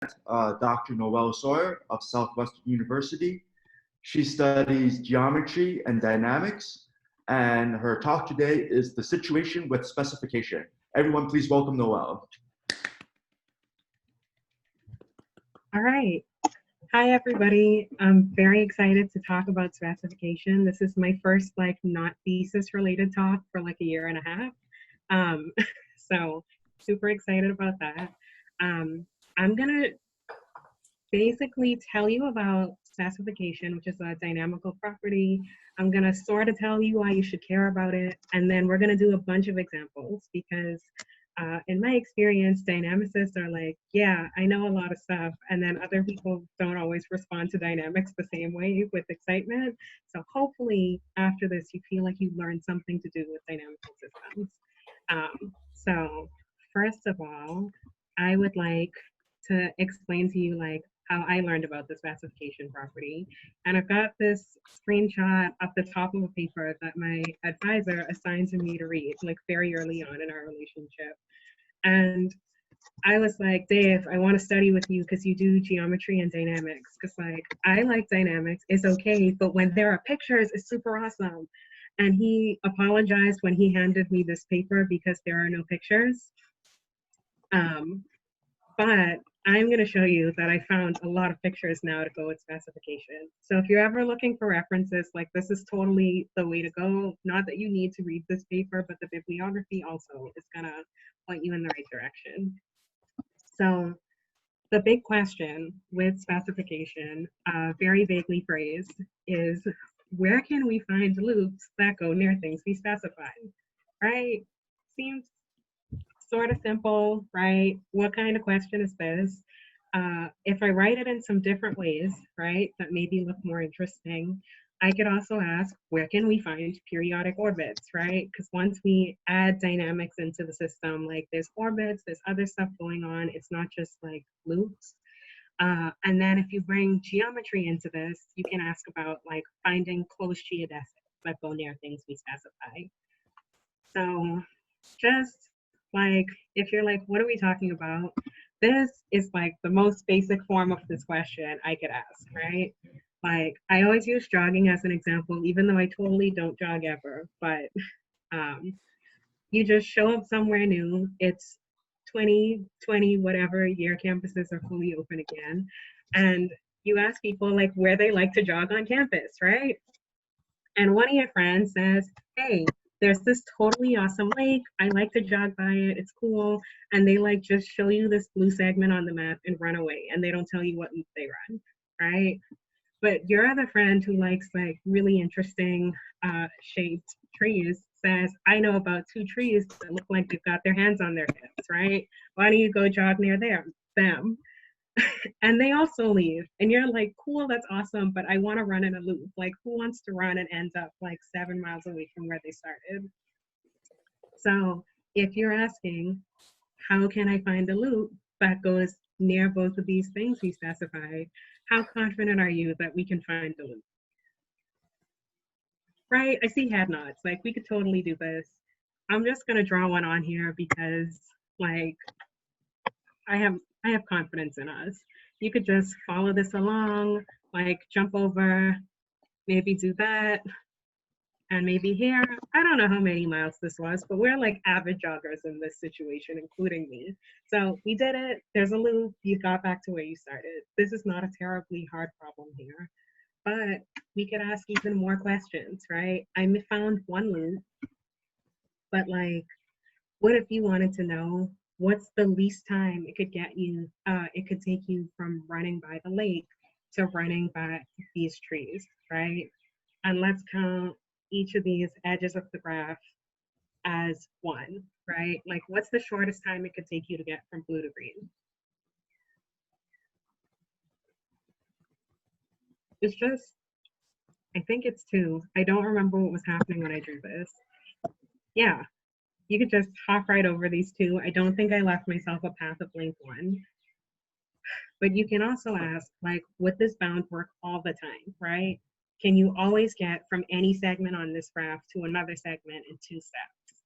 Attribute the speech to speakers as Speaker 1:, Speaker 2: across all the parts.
Speaker 1: Dr. Noelle Sawyer of Southwestern University. She studies geometry and dynamics, and her talk today is the situation with specification. Everyone, please welcome Noelle.
Speaker 2: All right. Hi, everybody. I'm very excited to talk about specification. This is my first not thesis related talk for a year and a half. So super excited about that. I'm gonna basically tell you about specification, which is a dynamical property. I'm gonna sort of tell you why you should care about it. And then we're gonna do a bunch of examples because in my experience, dynamicists are like, yeah, I know a lot of stuff. And then other people don't always respond to dynamics the same way with excitement. So hopefully after this, you feel like you learned something to do with dynamical systems. So first of all, I would like to explain to you how I learned about the specification property. And I've got this screenshot at the top of a paper that my advisor assigned to me to read very early on in our relationship. And I was like, Dave, I want to study with you because you do geometry and dynamics. Because I like dynamics, it's okay, but when there are pictures, it's super awesome. And he apologized when he handed me this paper because there are no pictures. But I'm going to show you that I found a lot of pictures now to go with specification. So if you're ever looking for references, this is totally the way to go. Not that you need to read this paper, but the bibliography also is going to point you in the right direction. So the big question with specification, very vaguely phrased, is where can we find loops that go near things we specify, right? Seems sort of simple, right? What kind of question is this? If I write it in some different ways, right, that maybe look more interesting, I could also ask, where can we find periodic orbits, right? Because once we add dynamics into the system, there's orbits, there's other stuff going on. It's not just loops. And then if you bring geometry into this, you can ask about finding close geodesics that go near things we specify. So just if you're what are we talking about? This is the most basic form of this question I could ask, right? I always use jogging as an example, even though I totally don't jog ever, but you just show up somewhere new. It's 2020, whatever year campuses are fully open again. And you ask people where they like to jog on campus, right? And one of your friends says, hey, there's this totally awesome lake. I like to jog by it. It's cool. And they just show you this blue segment on the map and run away. And they don't tell you what loop they run, right? But your other friend who likes really interesting shaped trees says, I know about 2 trees that look like they've got their hands on their hips, right? Why don't you go jog near them? And they also leave. And you're cool, that's awesome, but I want to run in a loop. Who wants to run and end up 7 miles away from where they started? So if you're asking, how can I find a loop that goes near both of these things we specify, how confident are you that we can find a loop? Right? I see head nods. We could totally do this. I'm just going to draw one on here because I have confidence in us. You could just follow this along, jump over, maybe do that, and maybe here. I don't know how many miles this was, but we're avid joggers in this situation, including me. So we did it. There's a loop. You got back to where you started. This is not a terribly hard problem here, but we could ask even more questions, right? I found one loop, but what if you wanted to know what's the least time it could get you, it could take you from running by the lake to running by these trees, right? And let's count each of these edges of the graph as 1, right? What's the shortest time it could take you to get from blue to green? It's just, I think it's 2. I don't remember what was happening when I drew this. Yeah, you could just hop right over these 2. I don't think I left myself a path of length 1. But you can also ask, would this bound work all the time, right? Can you always get from any segment on this graph to another segment in 2 steps?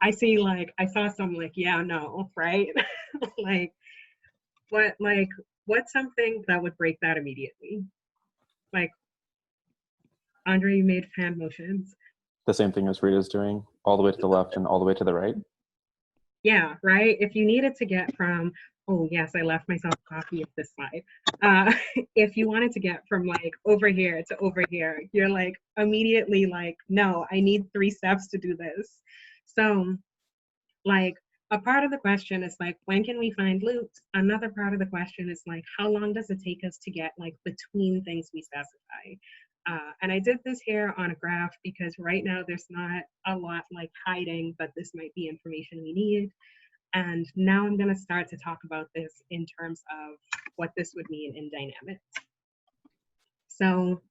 Speaker 2: I see, like, I saw some, like, yeah, no, right? Like, what's something that would break that immediately? Like, Andre, you made hand motions.
Speaker 3: The same thing as Rita's doing, all the way to the left and all the way to the right.
Speaker 2: Yeah, right? If you needed to get from, oh, yes, I left myself coffee at this slide. If you wanted to get from, like, over here to over here, you're, like, immediately like, no, I need 3 steps to do this. So, like, a part of the question is, like, when can we find loops? Another part of the question is, like, how long does it take us to get, like, between things we specify? And I did this here on a graph because right now there's not a lot, like, hiding, but this might be information we need. And now I'm going to start to talk about this in terms of what this would mean in dynamics. So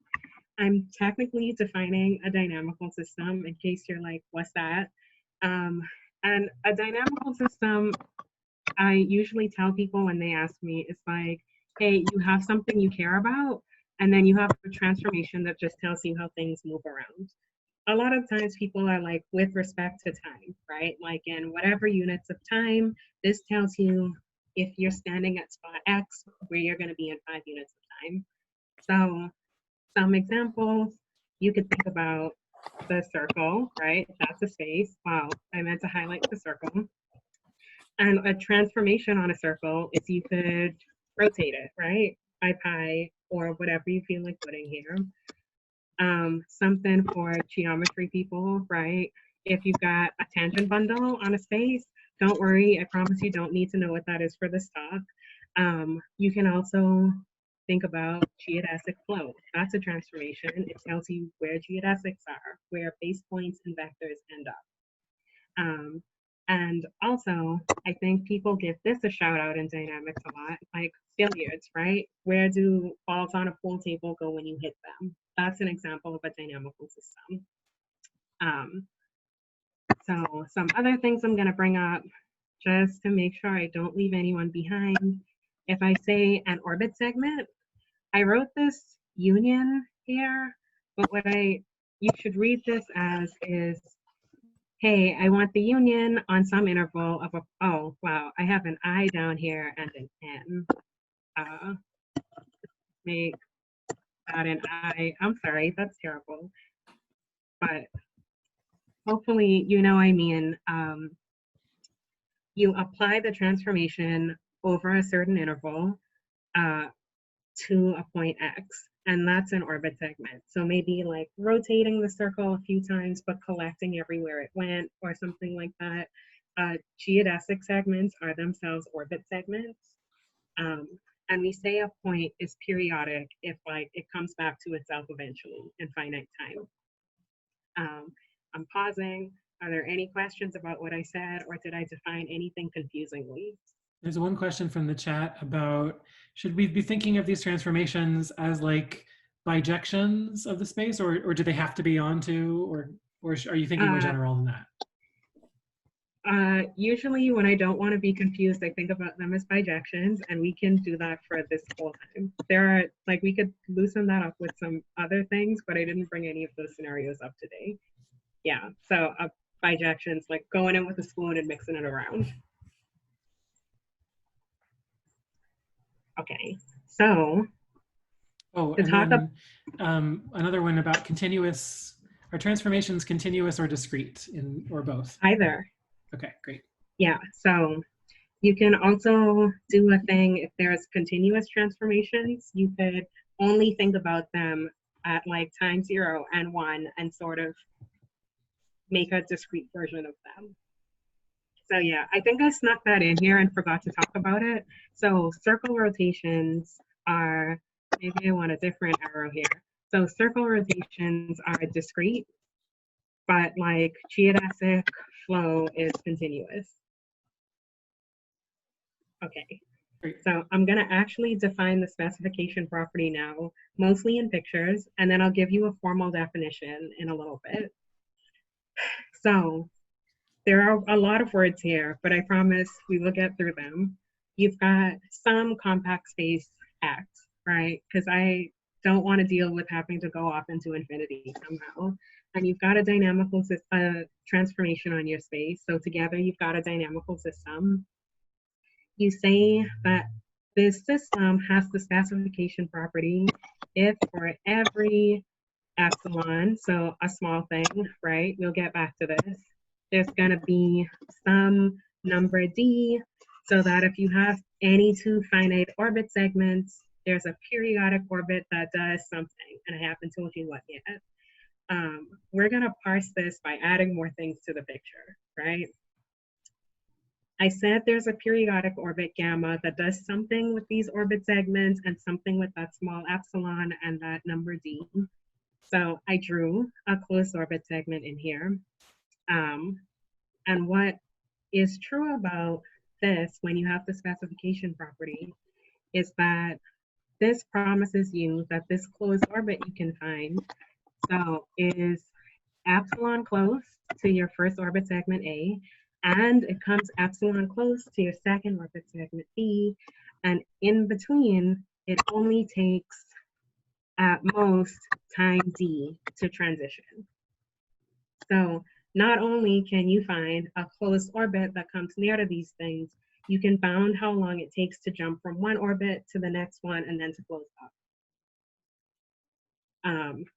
Speaker 2: I'm technically defining a dynamical system in case you're like, what's that? And a dynamical system, I usually tell people when they ask me, it's like, hey, you have something you care about, and then you have a transformation that just tells you how things move around. A lot of times people are like, with respect to time, right? Like in whatever units of time, this tells you if you're standing at spot X, where you're going to be in 5 units of time. So some examples, you could think about the circle, right? That's a space. Wow, I meant to highlight the circle. And a transformation on a circle is you could rotate it, right? By pi or whatever you feel like putting here. Something for geometry people, right? If you've got a tangent bundle on a space, don't worry, I promise you don't need to know what that is for this talk. You can also think about geodesic flow. That's a transformation. It tells you where geodesics are, where base points and vectors end up. And also, I think people give this a shout out in dynamics a lot, like billiards, right? Where do balls on a pool table go when you hit them? That's an example of a dynamical system. So some other things I'm going to bring up just to make sure I don't leave anyone behind. If I say an orbit segment, I wrote this union here, but what you should read this as is, hey, I want the union on some interval of oh, wow, I have an I down here and an N. Make that an I. I'm sorry, that's terrible. But hopefully, you know, I mean, you apply the transformation over a certain interval to a point X, and that's an orbit segment. So maybe like rotating the circle a few times, but collecting everywhere it went or something like that. Geodesic segments are themselves orbit segments. And we say a point is periodic if like it comes back to itself eventually in finite time. I'm pausing. Are there any questions about what I said, or did I define anything confusingly?
Speaker 4: There's one question from the chat about, should we be thinking of these transformations as like bijections of the space, or do they have to be onto, or are you thinking more general than that?
Speaker 2: Usually when I don't want to be confused, I think about them as bijections, and we can do that for this whole time. There are, like, we could loosen that up with some other things, but I didn't bring any of those scenarios up today. Yeah, so bijections, like going in with a spoon and mixing it around.
Speaker 4: Oh,
Speaker 2: Okay, so
Speaker 4: and then another one about continuous. Are transformations continuous or discrete, or both?
Speaker 2: Either.
Speaker 4: Okay, great.
Speaker 2: Yeah, so you can also do a thing if there's continuous transformations, you could only think about them at like time 0 and 1 and sort of make a discrete version of them. So yeah, I think I snuck that in here and forgot to talk about it. So circle rotations are, maybe I want a different arrow here. So circle rotations are discrete, but like geodesic flow is continuous. Okay, so I'm gonna actually define the specification property now, mostly in pictures, and then I'll give you a formal definition in a little bit. So there are a lot of words here, but I promise we will get through them. You've got some compact space X, right? Because I don't want to deal with having to go off into infinity somehow. and you've got a dynamical transformation on your space. So together you've got a dynamical system. You say that this system has the specification property if for every epsilon, so a small thing, right? We'll get back to this. There's going to be some number d, so that if you have any two finite orbit segments, there's a periodic orbit that does something, and I haven't told you what yet. We're going to parse this by adding more things to the picture, right? I said there's a periodic orbit gamma that does something with these orbit segments and something with that small epsilon and that number d. So I drew a closed orbit segment in here. And what is true about this when you have the specification property is that this promises you that this closed orbit you can find so is epsilon close to your first orbit segment A, and it comes epsilon close to your second orbit segment B, and in between, it only takes at most time d to transition. So not only can you find a closed orbit that comes near to these things, you can bound how long it takes to jump from one orbit to the next one and then to close up.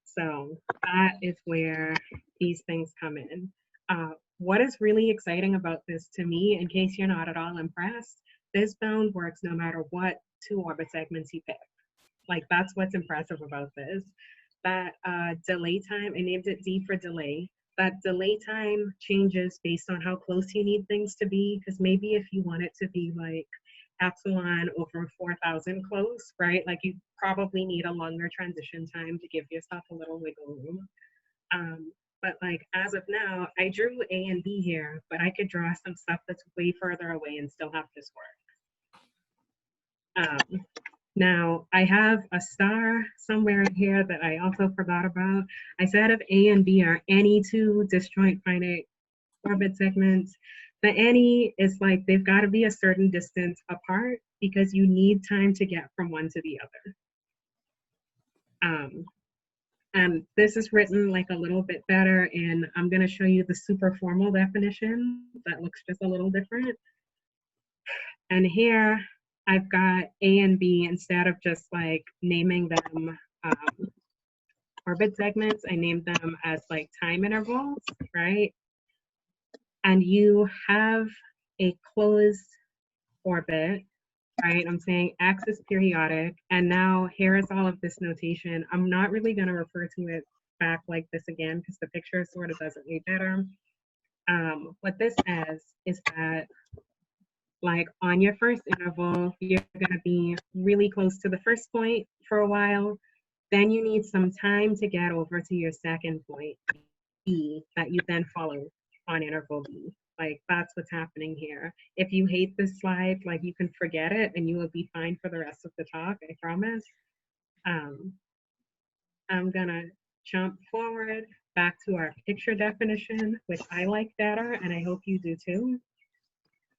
Speaker 2: So that is where these things come in. What is really exciting about this to me, in case you're not at all impressed, this bound works no matter what two orbit segments you pick. Like, that's what's impressive about this. That delay time, I named it D for delay. That delay time changes based on how close you need things to be, because maybe if you want it to be like epsilon over 4,000 close, right? Like, you probably need a longer transition time to give yourself a little wiggle room. But like, as of now, I drew A and B here, but I could draw some stuff that's way further away and still have this work. Now, I have a star somewhere in here that I also forgot about. I said if A and B are any two disjoint finite orbit segments, the any is like they've got to be a certain distance apart because you need time to get from one to the other. And this is written like a little bit better, and I'm going to show you the super formal definition that looks just a little different. And here I've got A and B, instead of just like naming them orbit segments, I named them as like time intervals, right? And you have a closed orbit, right? I'm saying X is periodic, and now here is all of this notation. I'm not really going to refer to it back like this again because the picture sort of does it way better. What this says is that, like, on your first interval, you're going to be really close to the first point for a while. Then you need some time to get over to your second point, B, that you then follow on interval B. Like, that's what's happening here. If you hate this slide, like, you can forget it and you will be fine for the rest of the talk, I promise. I'm gonna jump forward back to our picture definition, which I like better, and I hope you do too.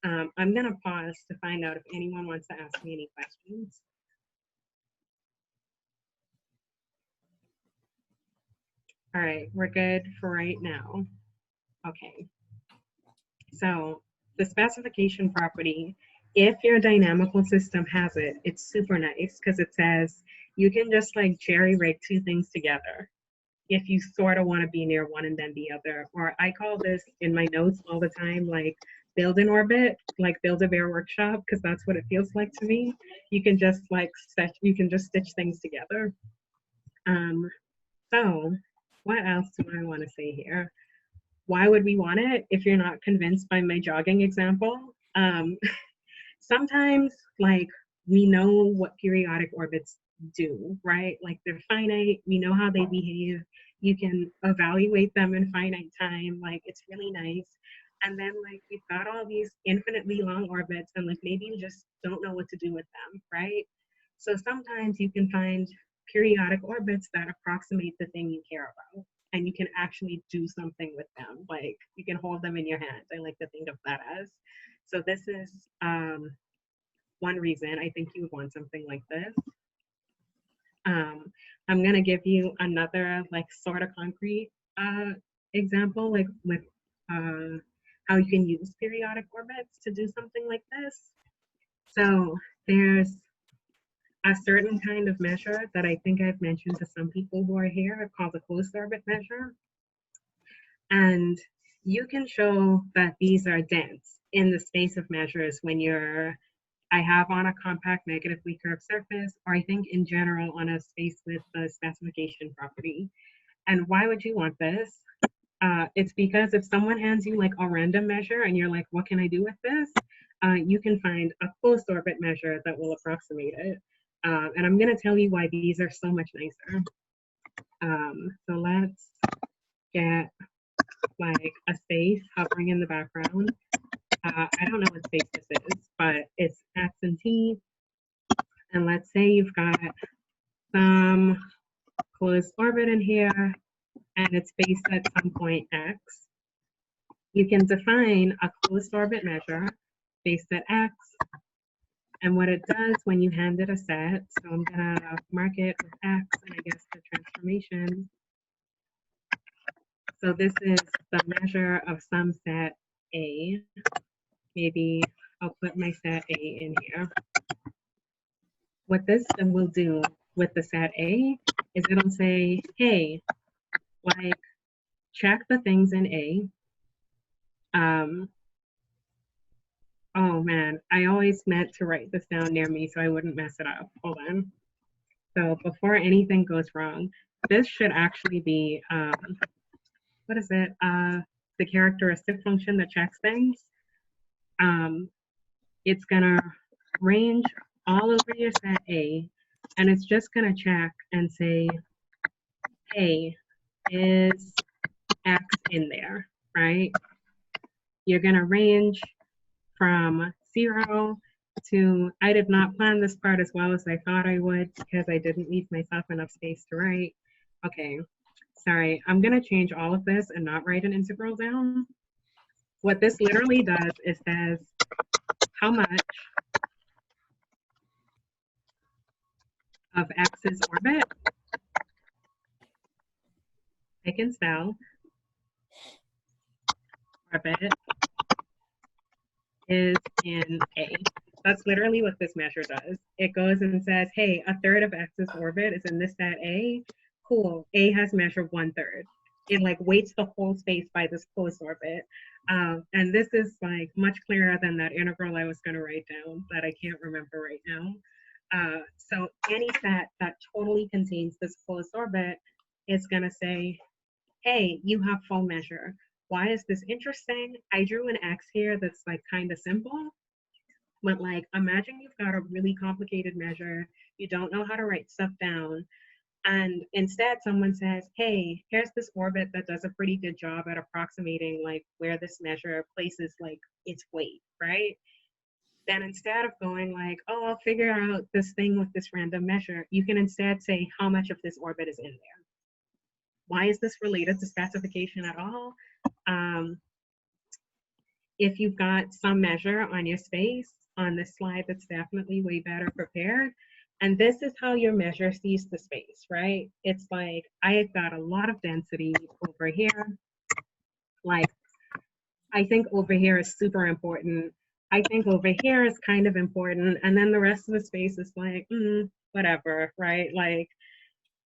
Speaker 2: I'm gonna pause to find out if anyone wants to ask me any questions. All right, we're good for right now. Okay. So the specification property, if your dynamical system has it, it's super nice because it says you can just like jerry rig two things together if you sort of want to be near one and then the other. Or I call this in my notes all the time, like build an orbit, like build a bear workshop, because that's what it feels like to me. You can just like stitch things together. So what else do I want to say here? Why would we want it if you're not convinced by my jogging example? Sometimes, like, we know what periodic orbits do, right? Like, they're finite, we know how they behave, you can evaluate them in finite time, like, it's really nice. And then, like, we've got all these infinitely long orbits, and like, maybe you just don't know what to do with them, right? So sometimes you can find periodic orbits that approximate the thing you care about, and you can actually do something with them. Like, you can hold them in your hand. I like to think of that as. So this is one reason I think you would want something like this. I'm gonna give you another like sort of concrete example, like with how you can use periodic orbits to do something like this. So there's a certain kind of measure that I think I've mentioned to some people who are here called the closed orbit measure. And you can show that these are dense in the space of measures when I have on a compact negatively curved surface, or I think in general on a space with the specification property. And why would you want this? It's because if someone hands you like a random measure and you're like, what can I do with this? You can find a closed orbit measure that will approximate it. And I'm gonna tell you why these are so much nicer. So let's get like a space hovering in the background. I don't know what space this is, but it's X and T. And let's say you've got some closed orbit in here and it's based at some point X. You can define a closed orbit measure based at X. And what it does when you hand it a set, so I'm gonna mark it with X and I guess the transformation. So this is the measure of some set A. Maybe I'll put my set A in here. What this then will do with the set A is it'll say, hey, like check the things in A. Oh man, I always meant to write this down near me so I wouldn't mess it up. Hold on. So before anything goes wrong, this should actually be, what is it? The characteristic function that checks things. It's gonna range all over your set A, and it's just gonna check and say, hey, is X in there, right? You're gonna range from 0 to, I did not plan this part as well as I thought I would because I didn't leave myself enough space to write. Okay, sorry, I'm gonna change all of this and not write an integral down. What this literally does is says how much of X's orbit, I can spell, orbit is in A. That's literally what this measure does. It goes and says, hey, a third of X's orbit is in this set A. Cool, A has measured 1/3. It like weights the whole space by this closed orbit. And this is like much clearer than that integral I was gonna write down that I can't remember right now. So any set that totally contains this closed orbit is gonna say, hey, you have full measure. Why is this interesting? I drew an X here that's like kind of simple, but like imagine you've got a really complicated measure, you don't know how to write stuff down, and instead someone says, hey, here's this orbit that does a pretty good job at approximating like where this measure places like its weight, right? Then instead of going like, oh, I'll figure out this thing with this random measure, you can instead say how much of this orbit is in there. Why is this related to specification at all? If you've got some measure on your space, on this slide that's definitely way better prepared, and this is how your measure sees the space, right? It's like, I've got a lot of density over here. Like, I think over here is super important. I think over here is kind of important. And then the rest of the space is like, whatever, right? Like,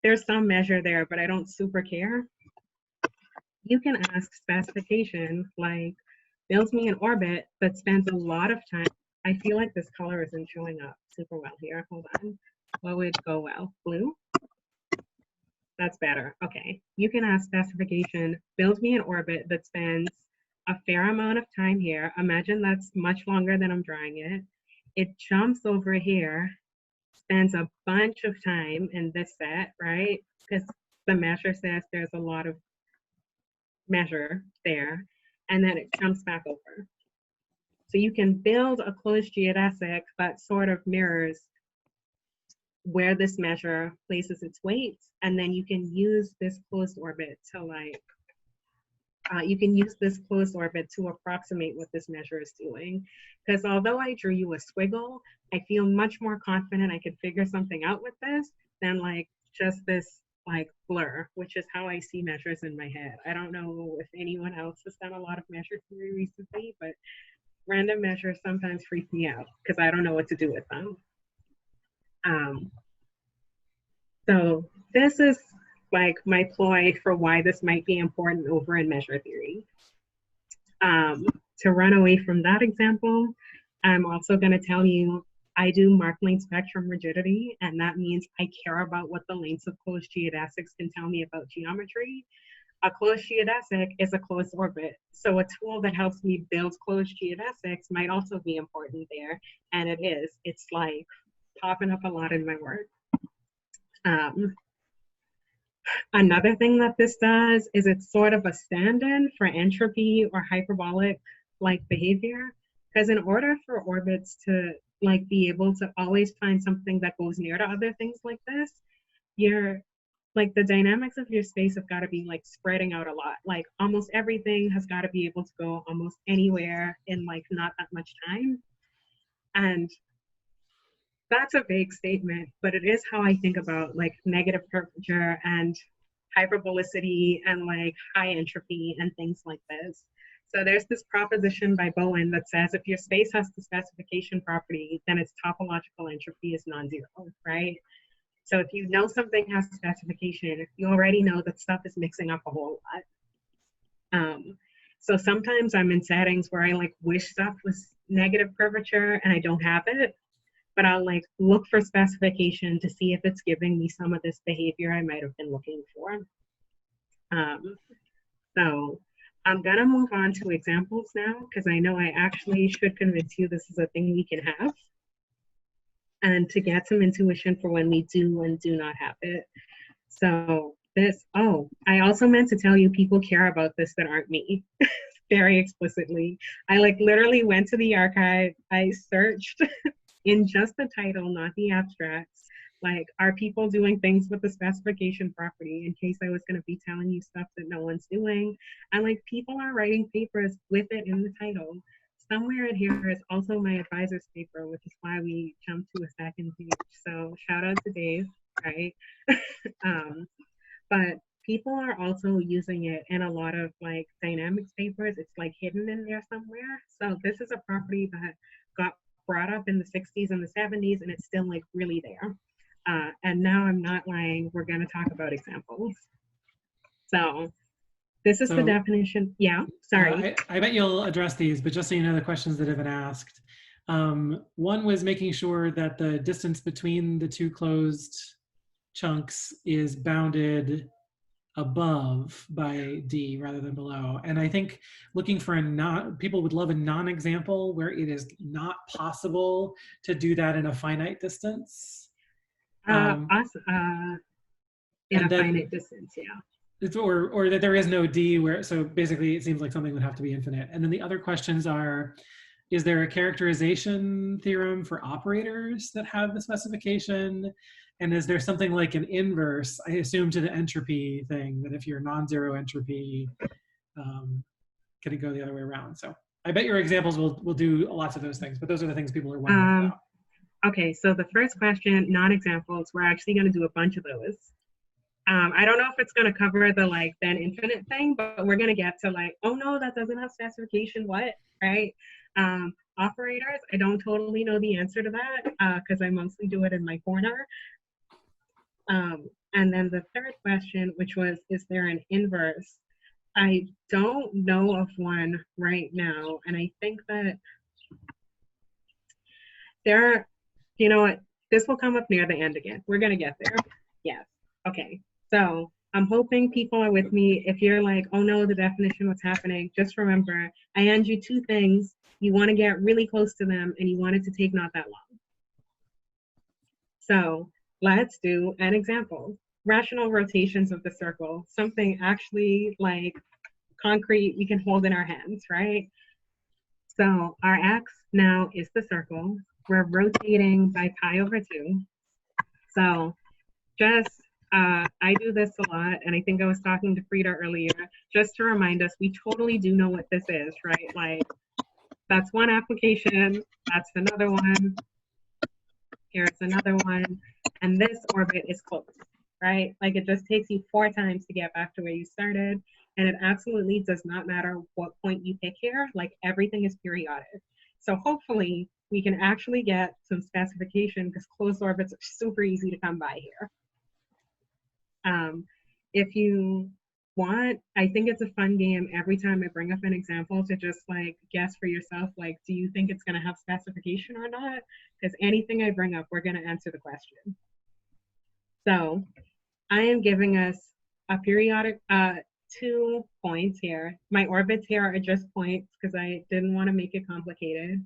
Speaker 2: there's some measure there, but I don't super care. You can ask specification, like, build me an orbit that spends a lot of time. I feel like this color isn't showing up super well here. Hold on. What would go well? Blue? That's better. Okay. You can ask specification, build me an orbit that spends a fair amount of time here. Imagine that's much longer than I'm drawing it. It jumps over here, spends a bunch of time in this set, right? Because the measure says there's a lot of measure there, and then it jumps back over. So you can build a closed geodesic that sort of mirrors where this measure places its weights, and then you can use this closed orbit to like, you can use this closed orbit to approximate what this measure is doing. Because although I drew you a squiggle, I feel much more confident I could figure something out with this than like just this like blur, which is how I see measures in my head. I don't know if anyone else has done a lot of measure theory recently, but random measures sometimes freak me out because I don't know what to do with them. So this is like my ploy for why this might be important over in measure theory. To run away from that example, I'm also going to tell you I do mark length spectrum rigidity, and that means I care about what the lengths of closed geodesics can tell me about geometry. A closed geodesic is a closed orbit, so a tool that helps me build closed geodesics might also be important there, and it is. It's like popping up a lot in my work. Another thing that this does is it's sort of a stand-in for entropy or hyperbolic like behavior, because in order for orbits to like be able to always find something that goes near to other things like this, you're like the dynamics of your space have got to be like spreading out a lot. Like almost everything has got to be able to go almost anywhere in like not that much time. And that's a vague statement, but it is how I think about like negative curvature and hyperbolicity and like high entropy and things like this. So there's this proposition by Bowen that says if your space has the specification property, then its topological entropy is non-zero, right? So if you know something has a specification, you already know that stuff is mixing up a whole lot. So sometimes I'm in settings where I like wish stuff was negative curvature and I don't have it, but I'll like look for specification to see if it's giving me some of this behavior I might have been looking for. So I'm gonna move on to examples now because I know I actually should convince you this is a thing we can have, and to get some intuition for when we do and do not have it. So this, oh, I also meant to tell you people care about this that aren't me very explicitly. I like literally went to the archive, I searched in just the title, not the abstracts, like, are people doing things with the specification property in case I was going to be telling you stuff that no one's doing. And like, people are writing papers with it in the title. Somewhere in here is also my advisor's paper, which is why we jumped to a second page. So shout out to Dave, right? But people are also using it in a lot of like dynamics papers. It's like hidden in there somewhere. So this is a property that got brought up in the 60s and the 70s, and it's still like really there. And now I'm not lying, we're gonna talk about examples. So this is the definition. Yeah, sorry.
Speaker 4: I bet you'll address these, but just so you know the questions that have been asked. One was making sure that the distance between the two closed chunks is bounded above by D rather than below. And I think looking for people would love a non-example where it is not possible to do that in a finite distance.
Speaker 2: In a finite distance, yeah.
Speaker 4: It's, or that there is no D where, so basically it seems like something would have to be infinite. And then the other questions are, is there a characterization theorem for operators that have the specification? And is there something like an inverse, I assume, to the entropy thing, that if you're non-zero entropy, can it go the other way around? So I bet your examples will do lots of those things, but those are the things people are wondering about.
Speaker 2: Okay, so the first question, non-examples, we're actually going to do a bunch of those. I don't know if it's going to cover the like then infinite thing, but we're going to get to like, oh no, that doesn't have specification, what, right? Operators, I don't totally know the answer to that because I mostly do it in my corner. And then the third question, which was, is there an inverse? I don't know of one right now. And I think that there are, you know what, this will come up near the end again. We're gonna get there. Yes, okay. So I'm hoping people are with me. If you're like, oh no, the definition, what's happening? Just remember, I hand you two things. You wanna get really close to them and you want it to take not that long. So let's do an example. Rational rotations of the circle, something actually like concrete we can hold in our hands, right? So our x now is the circle. We're rotating by pi over 2. So just, I do this a lot, and I think I was talking to Frida earlier, just to remind us, we totally do know what this is, right? Like, that's one application, that's another one, here's another one, and this orbit is closed, right? Like it just takes you 4 times to get back to where you started. And it absolutely does not matter what point you pick here, like everything is periodic. So hopefully we can actually get some specification because closed orbits are super easy to come by here. If you want, I think it's a fun game every time I bring up an example to just like guess for yourself, like, do you think it's gonna have specification or not? Because anything I bring up, we're gonna answer the question. So I am giving us a periodic, 2 points here. My orbits here are just points because I didn't want to make it complicated.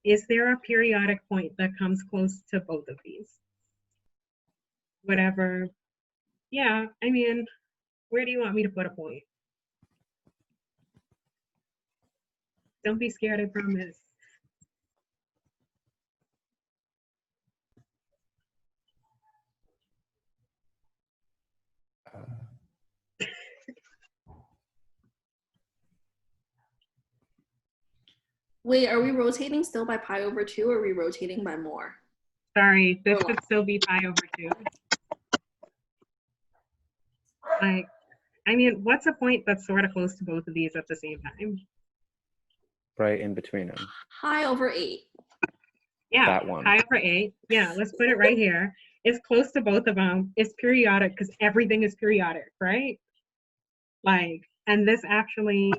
Speaker 2: Is there a periodic point that comes close to both of these? Whatever. Yeah, I mean, where do you want me to put a point? Don't be scared, I promise.
Speaker 5: Wait, are we rotating still by pi over 2 or are we rotating by more?
Speaker 2: Sorry, this could still be pi over 2. Like, I mean, what's a point that's sort of close to both of these at the same time?
Speaker 3: Right in between them.
Speaker 5: Pi over 8.
Speaker 2: Yeah,
Speaker 3: That one.
Speaker 2: pi over 8. Yeah, let's put it right here. It's close to both of them. It's periodic because everything is periodic, right? Like, and this actually,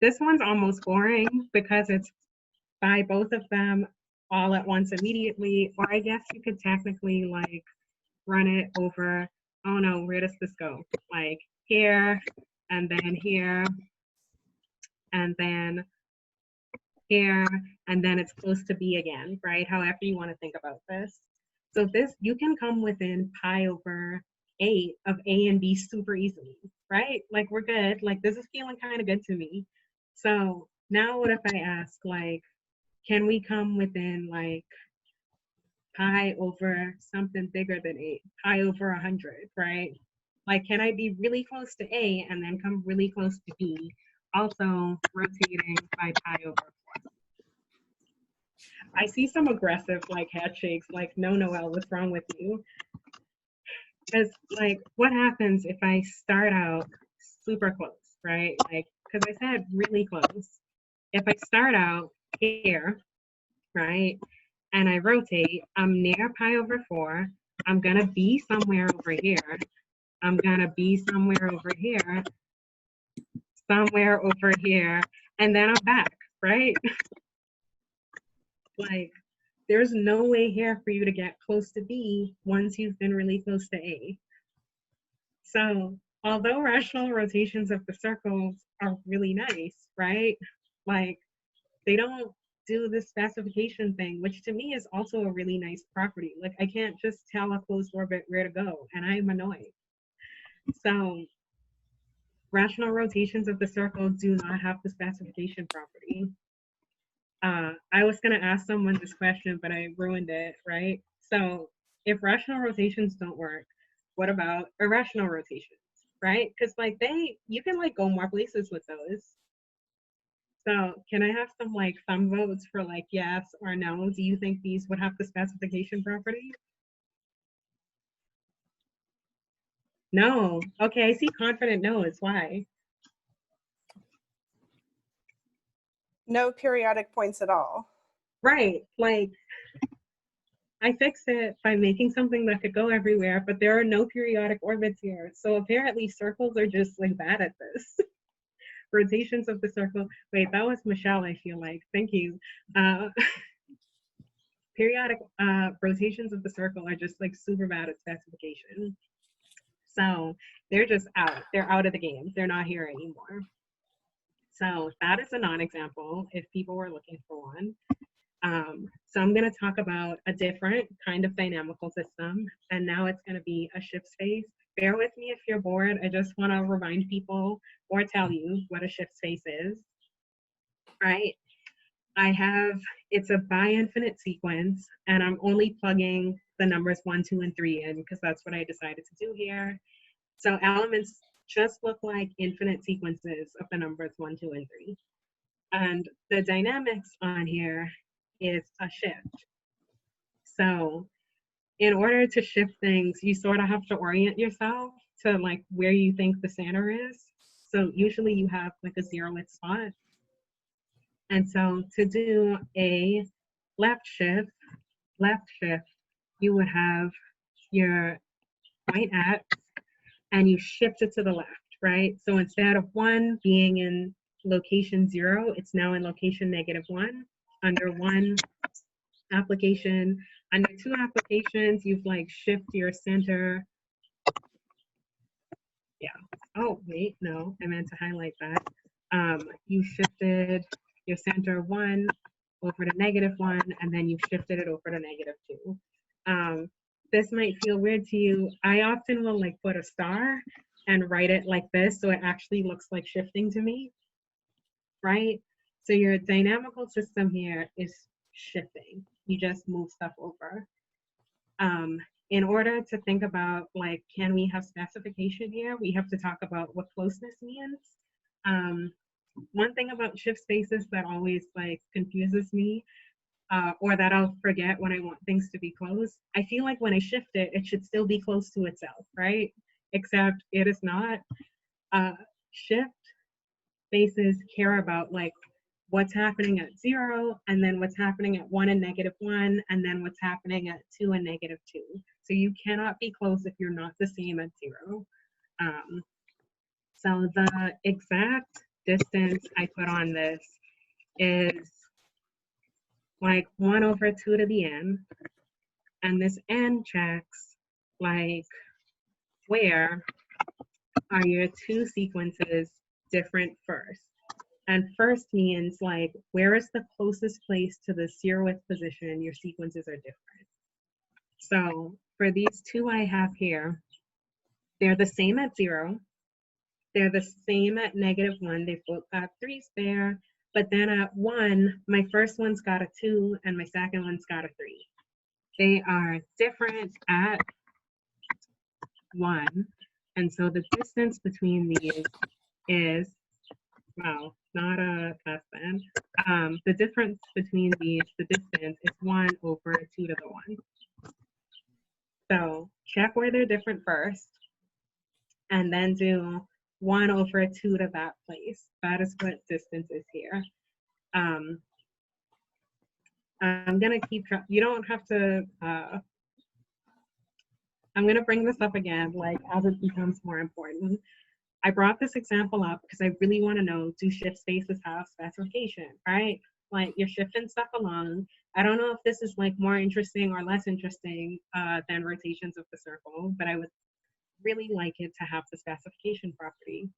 Speaker 2: this one's almost boring because it's by both of them all at once immediately, or I guess you could technically like run it over, oh no, where does this go? Like here, and then here, and then here, and then it's close to B again, right? However you want to think about this. So this, you can come within pi over 8 of A and B super easily, right? Like we're good, like this is feeling kind of good to me. So now what if I ask like, can we come within like pi over something bigger than 8, pi over 100, right? Like, can I be really close to A and then come really close to B, also rotating by pi over 4? I see some aggressive like head shakes, like, no, Noelle, what's wrong with you? Because like, what happens if I start out super close, right? Like, because I said really close. If I start out here, right, and I rotate, I'm near pi over 4. I'm gonna be somewhere over here. I'm gonna be somewhere over here, somewhere over here, and then I'm back, right? Like, there's no way here for you to get close to B once you've been really close to A. So, although rational rotations of the circles are really nice, right? Like, they don't do the specification thing, which to me is also a really nice property. Like, I can't just tell a closed orbit where to go, and I'm annoyed. So, rational rotations of the circle do not have the specification property. I was going to ask someone this question, but I ruined it, right? So if rational rotations don't work, what about irrational rotations, right? Because like you can like go more places with those. So can I have some like thumb votes for like yes or no? Do you think these would have the specification property? No. Okay, I see confident no's. Why?
Speaker 6: No periodic points at all.
Speaker 2: Right. Like, I fixed it by making something that could go everywhere, but there are no periodic orbits here. So apparently circles are just like bad at this. Rotations of the circle. Wait, that was Michelle, I feel like. Thank you. Periodic rotations of the circle are just like super bad at specification. So they're just out. They're out of the game. They're not here anymore. So that is a non-example if people were looking for one. So I'm going to talk about a different kind of dynamical system, and now it's going to be a shift space. Bear with me if you're bored. I just want to remind people or tell you what a shift space is, right? It's a bi-infinite sequence, and I'm only plugging the numbers 1, 2, and 3 in because that's what I decided to do here. So elements just look like infinite sequences of the numbers 1, 2, and 3. And the dynamics on here is a shift. So in order to shift things, you sort of have to orient yourself to like where you think the center is. So usually you have like a zeroth spot. And so to do a left shift, you would have your point X and you shift it to the left, right? So instead of 1 being in location 0, it's now in location -1 under 1 application. Under 2 applications, you've like shift your center. Yeah. Oh, wait, no, I meant to highlight that. You shifted your center 1 over to -1, and then you shifted it over to -2. This might feel weird to you. I often will like put a star and write it like this so it actually looks like shifting to me, right? So your dynamical system here is shifting. You just move stuff over. In order to think about like, can we have specification here? We have to talk about what closeness means. One thing about shift spaces that always like confuses me, or that I'll forget when I want things to be close. I feel like when I shift it, it should still be close to itself, right? Except it is not. Shift spaces care about like what's happening at 0, and then what's happening at 1 and -1, and then what's happening at 2 and -2. So you cannot be close if you're not the same at 0. So the exact distance I put on this is like 1 over 2 to the n, and this n checks like where are your 2 sequences different first. And first means like, where is the closest place to the 0th position your sequences are different. So for these 2 I have here, they're the same at 0. They're the same at -1. They both got 3s there. But then at 1, my first one's got a 2 and my second one's got a 3. They are different at 1. And so the distance between these is, well, not a less than. The difference between these, the distance is 1 over 2 to the 1. So check where they're different first, and then do 1 over 2 to that place. That is what distance is here. I'm gonna keep track. You don't have to. I'm gonna bring this up again, like as it becomes more important. I brought this example up because I really want to know, do shift spaces have specification, right? Like you're shifting stuff along. I don't know if this is like more interesting or less interesting than rotations of the circle, but I would really like it to have the specification property.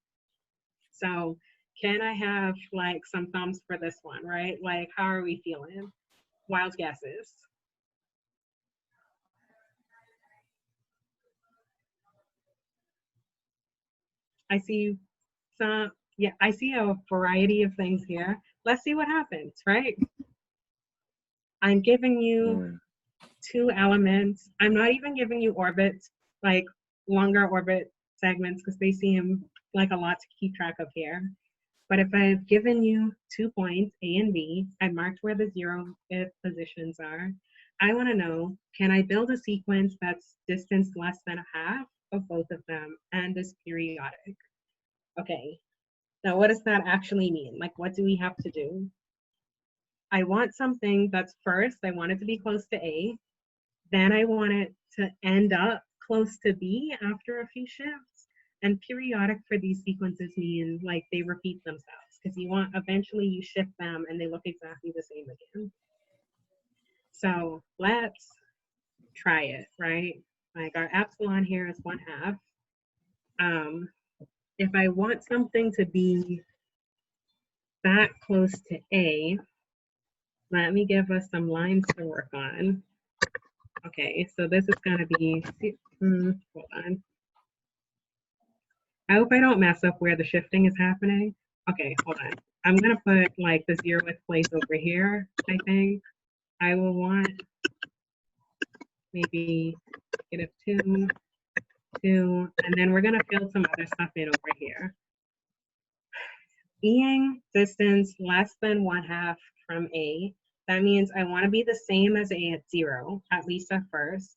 Speaker 2: So can I have like some thumbs for this one, right? Like, how are we feeling? Wild guesses. I see some, yeah, I see a variety of things here. Let's see what happens, right? I'm giving you 2 elements. I'm not even giving you orbits, like longer orbit segments, because they seem like a lot to keep track of here. But if I've given you 2 points, A and B, I marked where the 0th positions are. I want to know, can I build a sequence that's distance less than a half of both of them and is periodic? Okay, now what does that actually mean? Like, what do we have to do? I want something that's first, I want it to be close to A, then I want it to end up close to B after a few shifts. And periodic for these sequences mean like they repeat themselves, because you want eventually you shift them and they look exactly the same again. So let's try it, right? Like our epsilon here is 1/2. If I want something to be that close to A, let me give us some lines to work on. Okay, so this is gonna be, hold on. I hope I don't mess up where the shifting is happening. Okay, hold on. I'm gonna put like the 0th place over here, I think. I will want maybe -2, 2, and then we're gonna fill some other stuff in over here. Being distance less than 1/2 from A, that means I wanna be the same as A at 0, at least at first.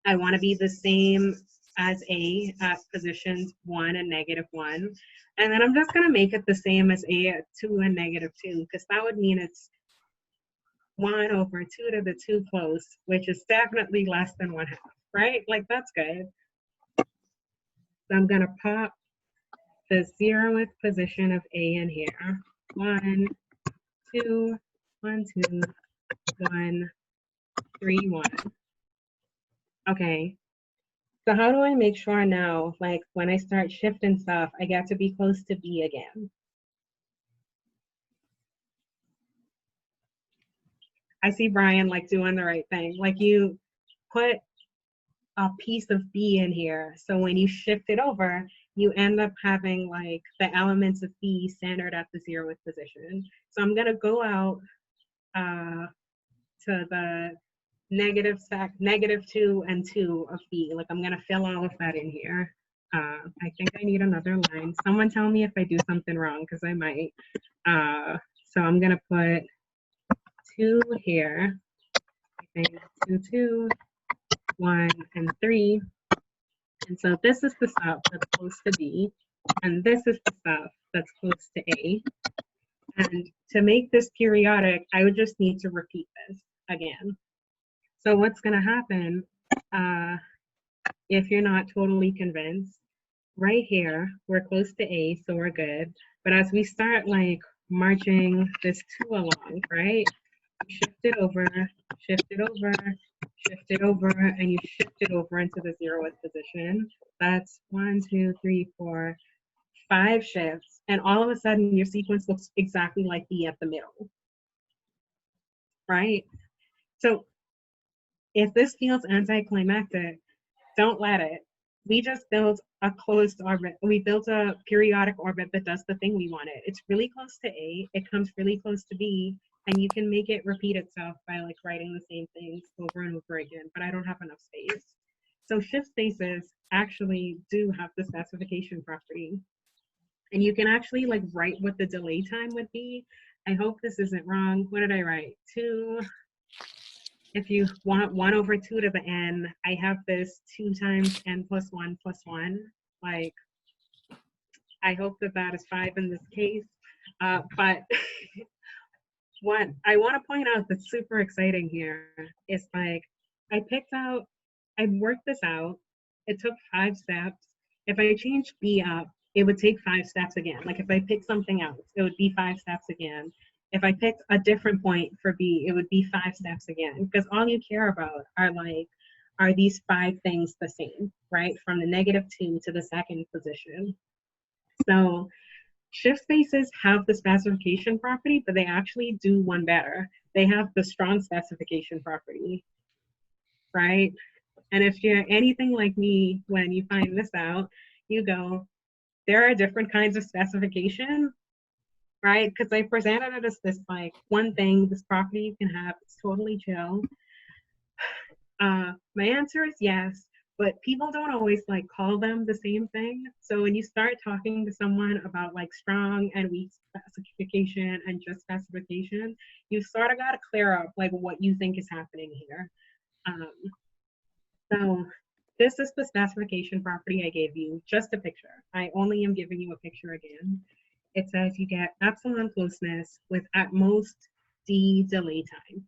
Speaker 2: I want to be the same as A at positions 1 and -1. And then I'm just going to make it the same as A at 2 and -2, because that would mean it's 1 over 2 to the 2 close, which is definitely less than 1/2, right? Like, that's good. So I'm going to pop the 0th position of A in here. 1, 2, 1, 2, 1, 3, 1. Okay. So how do I make sure now, like when I start shifting stuff, I get to be close to B again? I see Brian like doing the right thing. Like you put a piece of B in here. So when you shift it over, you end up having like the elements of B centered at the 0th position. So I'm gonna go out to the -2 and 2 of B. Like I'm gonna fill all of that in here. I think I need another line. Someone tell me if I do something wrong, because I might. So I'm gonna put 2 here. I think 2, 2, 1, and 3. And so this is the stuff that's close to B, and this is the stuff that's close to A. And to make this periodic, I would just need to repeat this again. So what's going to happen, if you're not totally convinced, right here, we're close to A, so we're good. But as we start like marching this 2 along, right? Shift it over, shift it over, shift it over, and you shift it over into the 0th position. That's 1, 2, 3, 4, 5 shifts. And all of a sudden your sequence looks exactly like B at the middle, right? So if this feels anticlimactic, don't let it. We just built a closed orbit. We built a periodic orbit that does the thing we wanted. It's really close to A, it comes really close to B, and you can make it repeat itself by like writing the same things over and over again, but I don't have enough space. So shift spaces actually do have the specification property. And you can actually like write what the delay time would be. I hope this isn't wrong. What did I write? 2. If you want 1 over 2 to the n, I have this 2 times n plus 1 plus 1. Like, I hope that that is 5 in this case. But what I want to point out that's super exciting here is like, I worked this out. It took 5 steps. If I change B up, it would take 5 steps again. Like if I pick something else, it would be 5 steps again. If I picked a different point for B, it would be 5 steps again. Because all you care about are like, are these 5 things the same, right? From the -2 to the 2nd position. So shift spaces have the specification property, but they actually do one better. They have the strong specification property, right? And if you're anything like me, when you find this out, you go, there are different kinds of specification, right? Because I presented it as this like one thing, this property you can have, it's totally chill. My answer is yes, but people don't always like call them the same thing. So when you start talking to someone about like strong and weak specification and just specification, you sort of got to clear up like what you think is happening here. So this is the specification property I gave you, just a picture. I only am giving you a picture again. It says you get epsilon closeness with at most D delay time.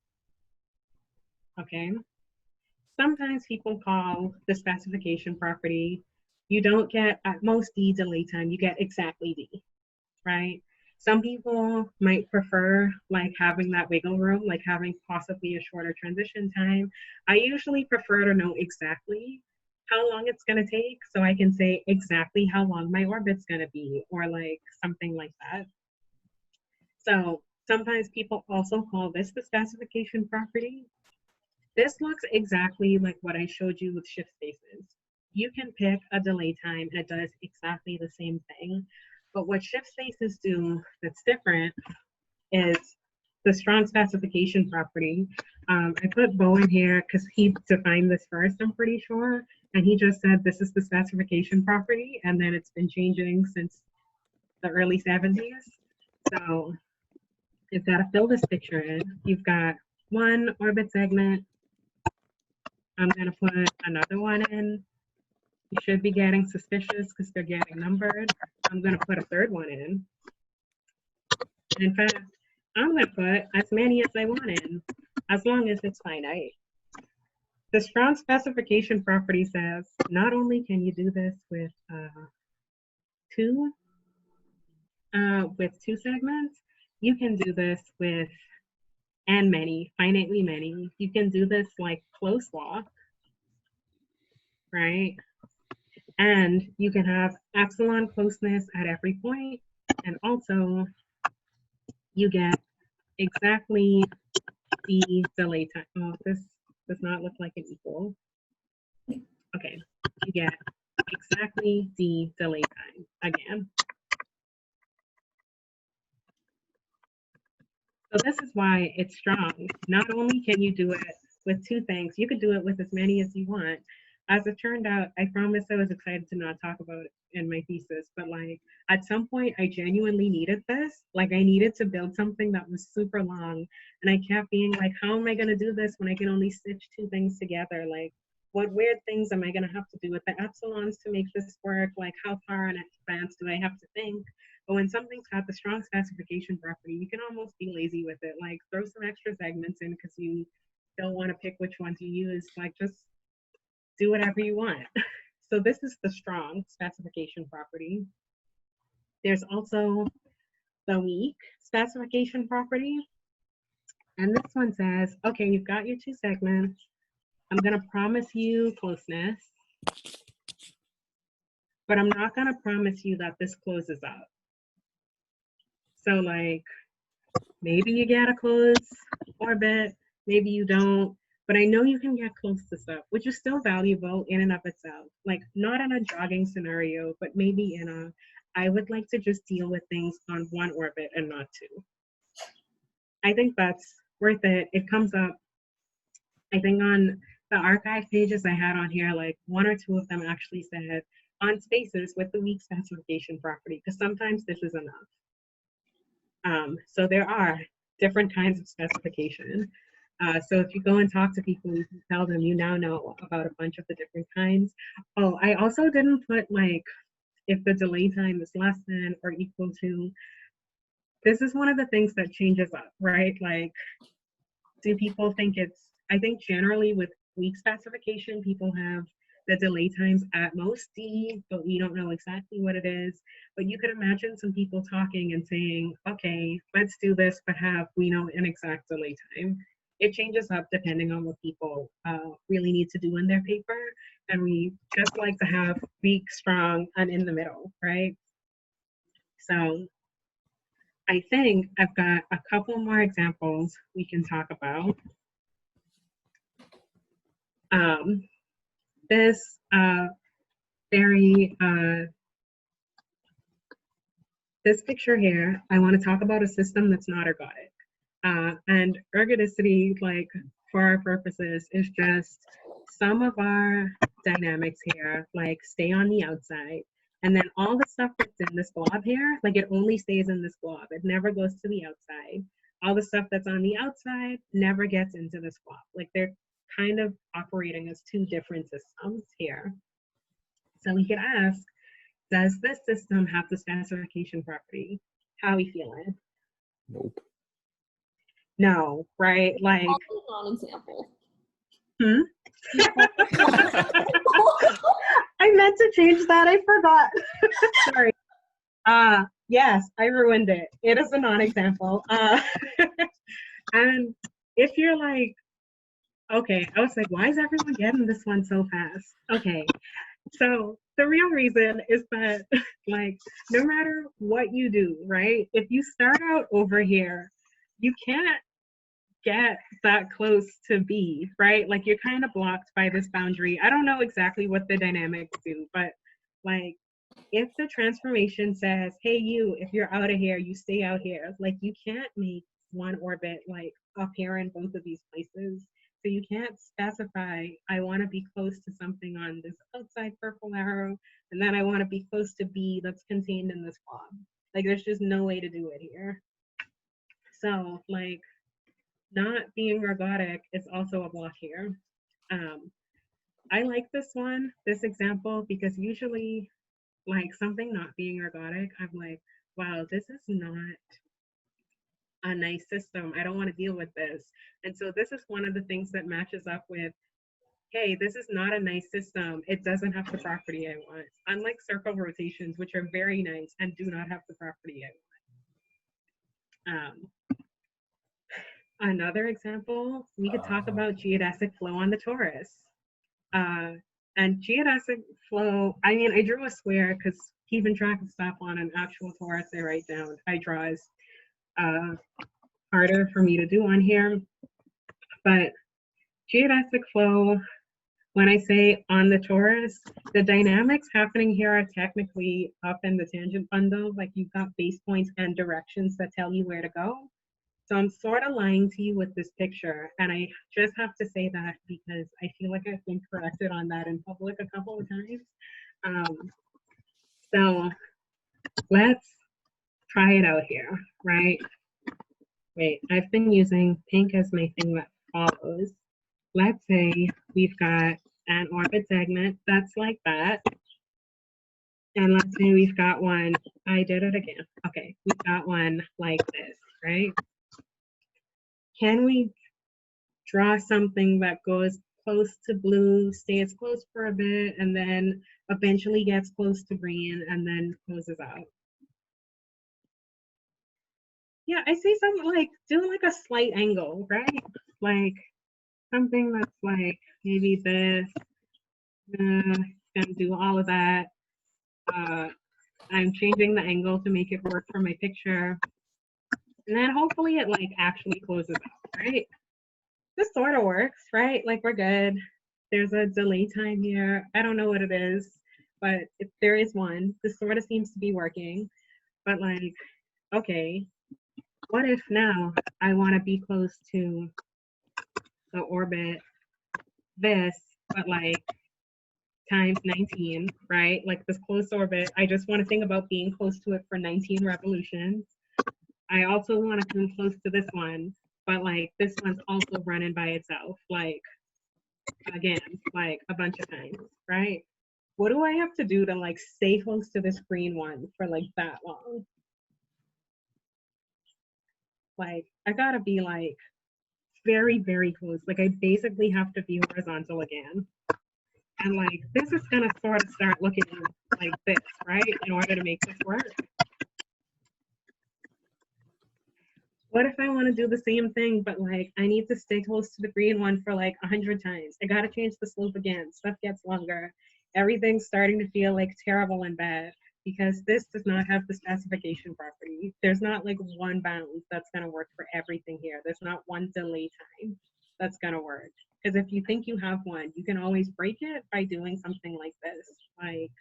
Speaker 2: Okay. Sometimes people call the specification property, you don't get at most D delay time, you get exactly D, right? Some people might prefer like having that wiggle room, like having possibly a shorter transition time. I usually prefer to know exactly how long it's gonna take so I can say exactly how long my orbit's gonna be or like something like that. So sometimes people also call this the specification property. This looks exactly like what I showed you with shift spaces. You can pick a delay time and it does exactly the same thing. But what shift spaces do that's different is the strong specification property. I put Bowen here because he defined this first, I'm pretty sure. And he just said this is the specification property. And then it's been changing since the early 70s. So you've got to fill this picture in. You've got one orbit segment, I'm gonna put another one in. You should be getting suspicious because they're getting numbered. I'm gonna put a third one in. In fact, I'm gonna put as many as I want in, as long as it's finite. The strong specification property says, not only can you do this with two segments, you can do this with many, finitely many. You can do this like close walk, right? And you can have epsilon closeness at every point, and also you get exactly the delay time. Oh, this does not look like an equal. Okay, you get exactly the delay time again. So this is why it's strong. Not only can you do it with two things, you could do it with as many as you want. As it turned out, I promised I was excited to not talk about it in my thesis, but like at some point I genuinely needed this. Like I needed to build something that was super long, and I kept being like, how am I gonna do this when I can only stitch two things together? Like what weird things am I gonna have to do with the epsilons to make this work? Like how far in advance do I have to think? But when something's got the strong specification property, you can almost be lazy with it. Like throw some extra segments in because you don't want to pick which ones you use. Like just do whatever you want. So this is the strong specification property. There's also the weak specification property. And this one says, okay, you've got your two segments. I'm gonna promise you closeness, but I'm not gonna promise you that this closes up. So like, maybe you get a close orbit, maybe you don't, but I know you can get close to stuff, which is still valuable in and of itself. Like not in a jogging scenario, but maybe in a, I would like to just deal with things on one orbit and not two. I think that's worth it. It comes up, I think on the archive pages I had on here, like one or two of them actually said on spaces with the weak specification property, because sometimes this is enough. So there are different kinds of specification. So if you go and talk to people, you can tell them you now know about a bunch of the different kinds. Oh, I also didn't put like if the delay time is less than or equal to. This is one of the things that changes up, right? Like, do people think it's, I think generally with weak specification, people have the delay times at most D, but we don't know exactly what it is. But you could imagine some people talking and saying, okay, let's do this, but we know an exact delay time. It changes up depending on what people really need to do in their paper. And we just like to have weak, strong, and in the middle, right? So I think I've got a couple more examples we can talk about. This this picture here, I want to talk about a system that's not ergodic. And ergodicity, like for our purposes, is just some of our dynamics here, like stay on the outside. And then all the stuff that's in this blob here, like it only stays in this blob. It never goes to the outside. All the stuff that's on the outside never gets into this blob. Like they're kind of operating as two different systems here. So we could ask, does this system have the specification property? How are we feeling?
Speaker 3: Nope.
Speaker 2: No, right? Like
Speaker 5: non-example.
Speaker 2: I meant to change that. I forgot. Sorry. Yes, I ruined it. It is a non-example. And if you're like, okay, I was like, why is everyone getting this one so fast? Okay, so the real reason is that like, no matter what you do, right? If you start out over here, you can't get that close to B, right? Like you're kind of blocked by this boundary. I don't know exactly what the dynamics do, but like if the transformation says, hey, if you're out of here, you stay out here, like you can't make one orbit like up here in both of these places. So you can't specify, I want to be close to something on this outside purple arrow, and then I want to be close to B that's contained in this blob. Like there's just no way to do it here. So like not being ergodic is also a block here. I like this one, this example, because usually like something not being ergodic, I'm like, wow, this is not a nice system. I don't want to deal with this. And so this is one of the things that matches up with, hey, this is not a nice system. It doesn't have the property I want. Unlike circle rotations, which are very nice and do not have the property I want. Another example, we could talk about geodesic flow on the torus. And geodesic flow, I mean, I drew a square because keeping track of stuff on an actual torus I write down, I draw is harder for me to do on here. But geodesic flow, when I say on the torus, the dynamics happening here are technically up in the tangent bundle, like you've got base points and directions that tell you where to go. So I'm sort of lying to you with this picture, and I just have to say that because I feel like I've been corrected on that in public a couple of times. So let's try it out here, right? Wait, I've been using pink as my thing that follows. Let's say we've got an orbit segment that's like that. And let's say we've got one, I did it again. Okay, we've got one like this, right? Can we draw something that goes close to blue, stays close for a bit, and then eventually gets close to green and then closes out? Yeah, I see something like, do like a slight angle, right? Like something that's like maybe this, gonna do all of that. I'm changing the angle to make it work for my picture. And then hopefully it like actually closes out, right? This sort of works, right? Like we're good. There's a delay time here. I don't know what it is, but if there is one, this sort of seems to be working. But like, okay, what if now I want to be close to the orbit this, but like times 19, right? Like this close orbit, I just want to think about being close to it for 19 revolutions. I also want to come close to this one, but like this one's also running by itself, like again, like a bunch of times, right? What do I have to do to like stay close to this green one for like that long? Like I gotta be like very, very close. Like I basically have to be horizontal again. And like this is gonna sort of start looking like this, right? In order to make this work. What if I want to do the same thing, but like I need to stay close to the green one for like 100 times? I gotta change the slope again. Stuff gets longer. Everything's starting to feel like terrible and bad because this does not have the specification property. There's not like one bound that's gonna work for everything here. There's not one delay time that's gonna work. Because if you think you have one, you can always break it by doing something like this. Like,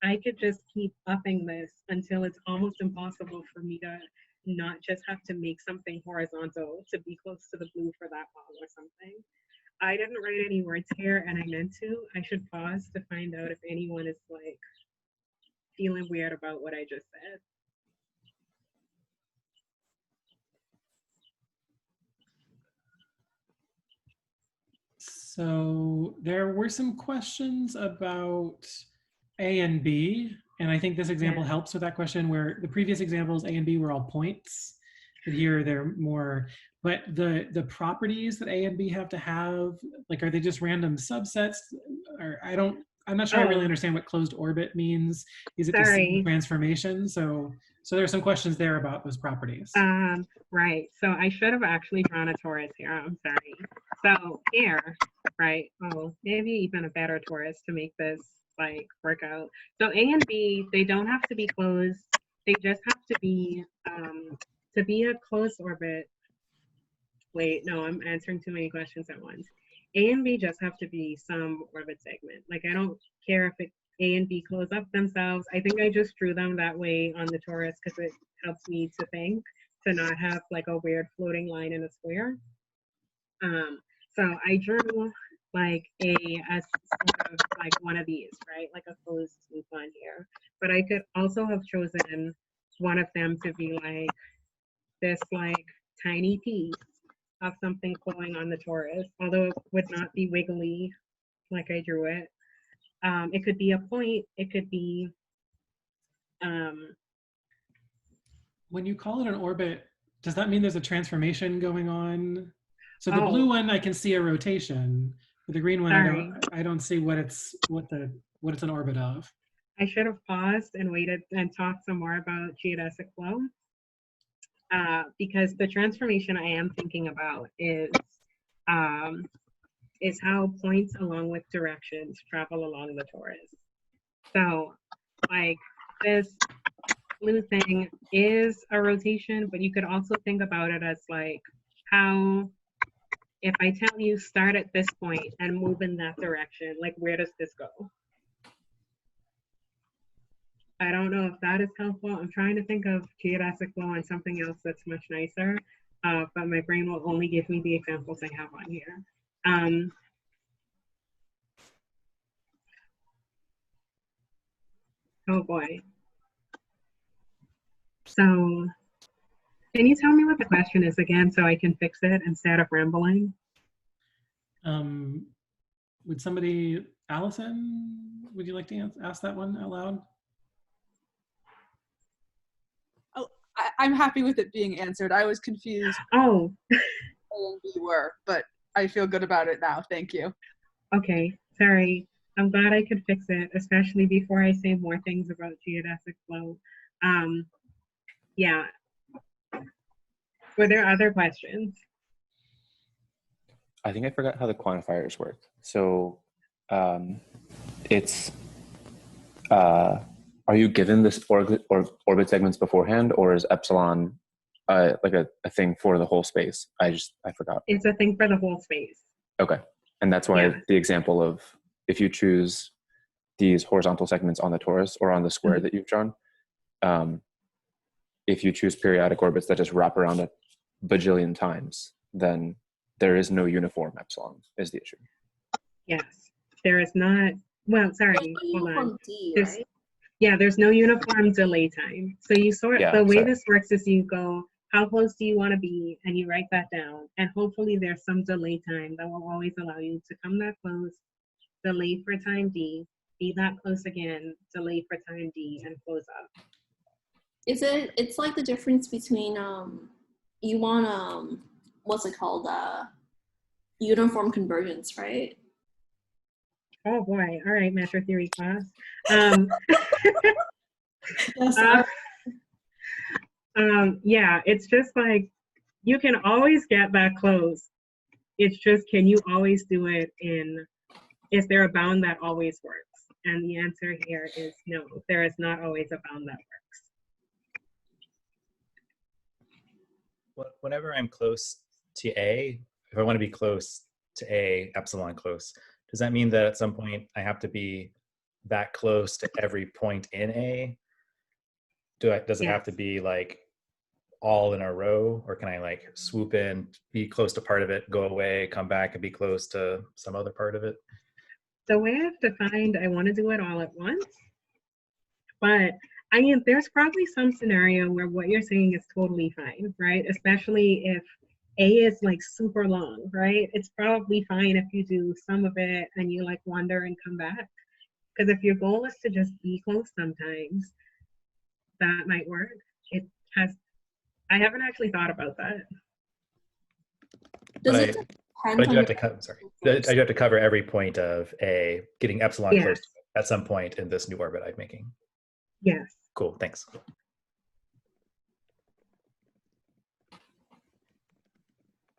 Speaker 2: I could just keep upping this until it's almost impossible for me to not just have to make something horizontal to be close to the blue for that long or something. I didn't write any words here and I meant to. I should pause to find out if anyone is like feeling weird about what I just said.
Speaker 4: So there were some questions about A and B, and I think this example helps with that question where the previous examples, A and B, were all points, but here they're more, but the properties that A and B have to have, like, are they just random subsets? Or I'm not sure I really understand what closed orbit means. Is it just transformation? So there are some questions there about those properties.
Speaker 2: Right, so I should have actually drawn a torus here, I'm sorry. So here, right, oh, maybe even a better torus to make this like work out. So A and B, they don't have to be closed. They just have to be a closed orbit. Wait, no, I'm answering too many questions at once. A and B just have to be some orbit segment. Like I don't care if A and B close up themselves. I think I just drew them that way on the torus because it helps me to think, to not have like a weird floating line in a square. So I drew like a sort of like one of these, right? Like a closed loop on here. But I could also have chosen one of them to be like this like tiny piece of something flowing on the torus, although it would not be wiggly like I drew it. It could be a point, it could be
Speaker 4: when you call it an orbit, does that mean there's a transformation going on? So the blue one, I can see a rotation. But the green one, I don't see what it's an orbit of.
Speaker 2: I should have paused and waited and talked some more about geodesic flow. Because the transformation I am thinking about is how points along with directions travel along the torus. So like this blue thing is a rotation, but you could also think about it as like how, if I tell you start at this point and move in that direction, like where does this go? I don't know if that is helpful. I'm trying to think of geodesic flow and something else that's much nicer, but my brain will only give me the examples I have on here. Oh boy. So can you tell me what the question is again so I can fix it instead of rambling?
Speaker 4: Would somebody, Allison, would you like to ask that one out loud?
Speaker 7: Oh, I'm happy with it being answered. I was confused.
Speaker 2: Oh.
Speaker 7: A and B were, but I feel good about it now. Thank you.
Speaker 2: Okay, sorry. I'm glad I could fix it, especially before I say more things about geodesic flow. Yeah. Were there other questions?
Speaker 3: I think I forgot how the quantifiers work. So it's, are you given this orbit segments beforehand, or is epsilon like a thing for the whole space? I forgot.
Speaker 2: It's a thing for the whole space.
Speaker 3: Okay. And that's why the example of, if you choose these horizontal segments on the torus or on the square that you've drawn, if you choose periodic orbits that just wrap around a bajillion times, then there is no uniform epsilon is the issue.
Speaker 2: Yes, there is not. Well, sorry, hold on.
Speaker 5: D,
Speaker 2: there's,
Speaker 5: right?
Speaker 2: Yeah, there's no uniform delay time. So you the way this works is you go, how close do you want to be? And you write that down. And hopefully there's some delay time that will always allow you to come that close, delay for time D, be that close again, delay for time D, and close up.
Speaker 5: It's like the difference between, you want, what's it called? Uniform convergence, right?
Speaker 2: Oh boy, all right, measure theory class. Yeah, it's just like, you can always get that close. It's just, can you always do it is there a bound that always works? And the answer here is no, there is not always a bound that works.
Speaker 8: Whenever I'm close to A, if I want to be close to A, epsilon close, does that mean that at some point I have to be that close to every point in A? Does it have to be like all in a row, or can I like swoop in, be close to part of it, go away, come back and be close to some other part of it?
Speaker 2: The way I've defined, I want to do it all at once, but I mean, there's probably some scenario where what you're saying is totally fine, right? Especially if A is like super long, right? It's probably fine if you do some of it and you like wander and come back. Because if your goal is to just be close sometimes, that might work. I haven't actually thought about that.
Speaker 8: I do have to cover every point of A, getting epsilon close to it at some point in this new orbit I'm making.
Speaker 2: Yes.
Speaker 8: Cool, thanks.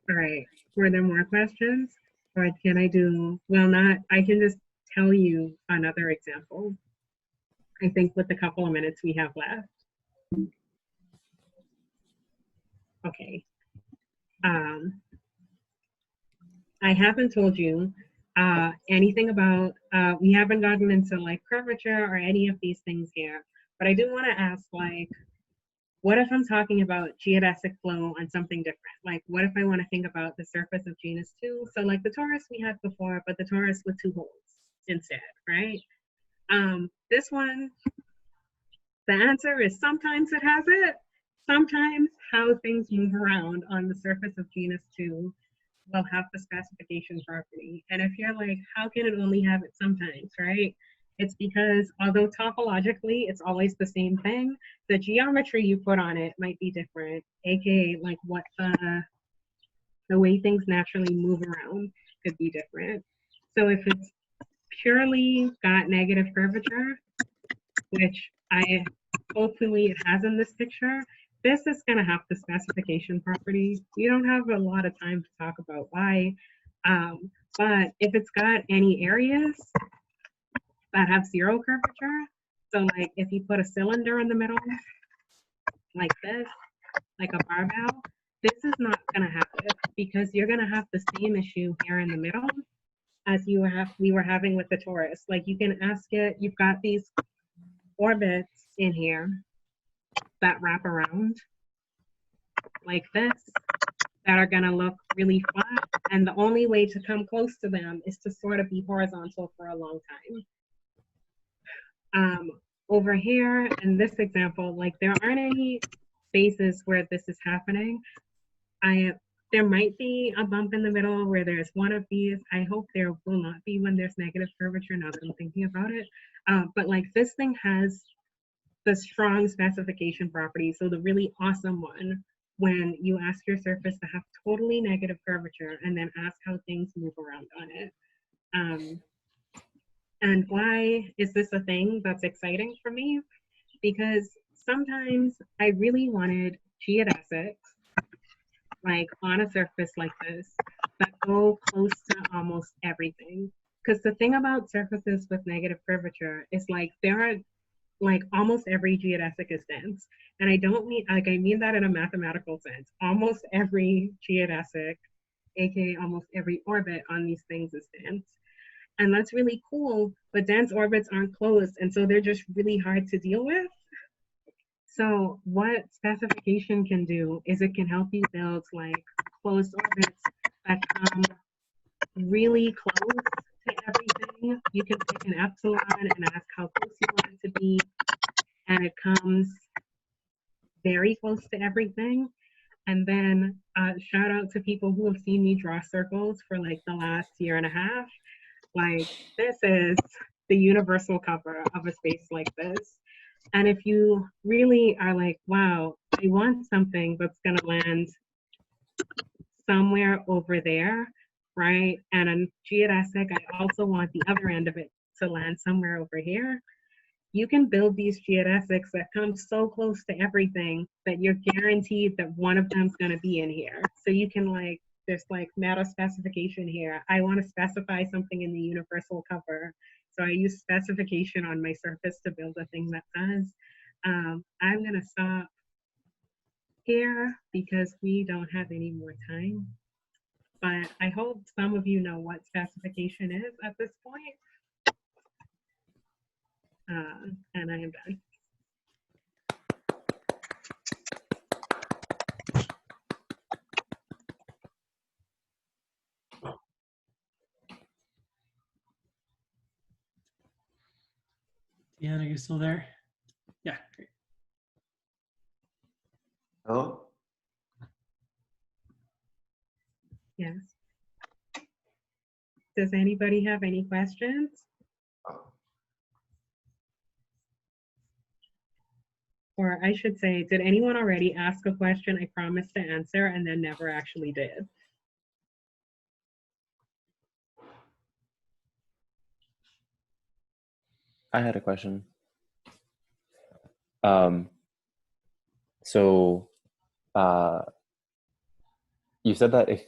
Speaker 2: All right, were there more questions? Or can I do, I can just tell you another example. I think with the couple of minutes we have left. Okay. I haven't told you anything about, we haven't gotten into like curvature or any of these things here, but I do want to ask, like, what if I'm talking about geodesic flow on something different? Like, what if I want to think about the surface of genus 2? So like the torus we had before, but the torus with 2 holes instead, right? This one, the answer is sometimes it has it, sometimes how things move around on the surface of genus 2 will have the specification property. And if you're like, how can it only have it sometimes, right? It's because although topologically it's always the same thing, the geometry you put on it might be different, aka like what the way things naturally move around could be different. So if it's purely got negative curvature, which hopefully it has in this picture, this is going to have the specification property. We don't have a lot of time to talk about why, but if it's got any areas that have zero curvature, so like if you put a cylinder in the middle, like this, like a barbell, this is not going to have it because you're going to have the same issue here in the middle as we were having with the torus. Like you can ask it, you've got these orbits in here that wrap around like this that are going to look really flat, and the only way to come close to them is to sort of be horizontal for a long time. Over here in this example, like there aren't any spaces where this is happening. There might be a bump in the middle where there's one of these. I hope there will not be when there's negative curvature, now that I'm thinking about it. But like this thing has the strong specification property. So the really awesome one, when you ask your surface to have totally negative curvature and then ask how things move around on it. And why is this a thing that's exciting for me? Because sometimes I really wanted geodesics, like on a surface like this, that go close to almost everything. Because the thing about surfaces with negative curvature is like there are like almost every geodesic is dense. And I don't mean, like I mean that in a mathematical sense. Almost every geodesic, aka almost every orbit on these things is dense. And that's really cool, but dense orbits aren't closed, and so they're just really hard to deal with. So what specification can do is it can help you build like closed orbits that come really close to everything. You can pick an epsilon and ask how close you want it to be, and it comes very close to everything. And then shout out to people who have seen me draw circles for like the last year and a half. Like this is the universal cover of a space like this. And if you really are like, wow, I want something that's going to land somewhere over there, right? And in geodesic, I also want the other end of it to land somewhere over here. You can build these geodesics that come so close to everything that you're guaranteed that one of them's going to be in here. So you can like, there's like meta specification here. I want to specify something in the universal cover. So I use specification on my surface to build a thing that does. I'm going to stop here because we don't have any more time. But I hope some of you know what specification is at this point. And I am done.
Speaker 4: Deanne, are you still there? Yeah, great.
Speaker 1: Hello?
Speaker 2: Yes. Does anybody have any questions? Or I should say, did anyone already ask a question I promised to answer and then never actually did?
Speaker 3: I had a question. So you said that if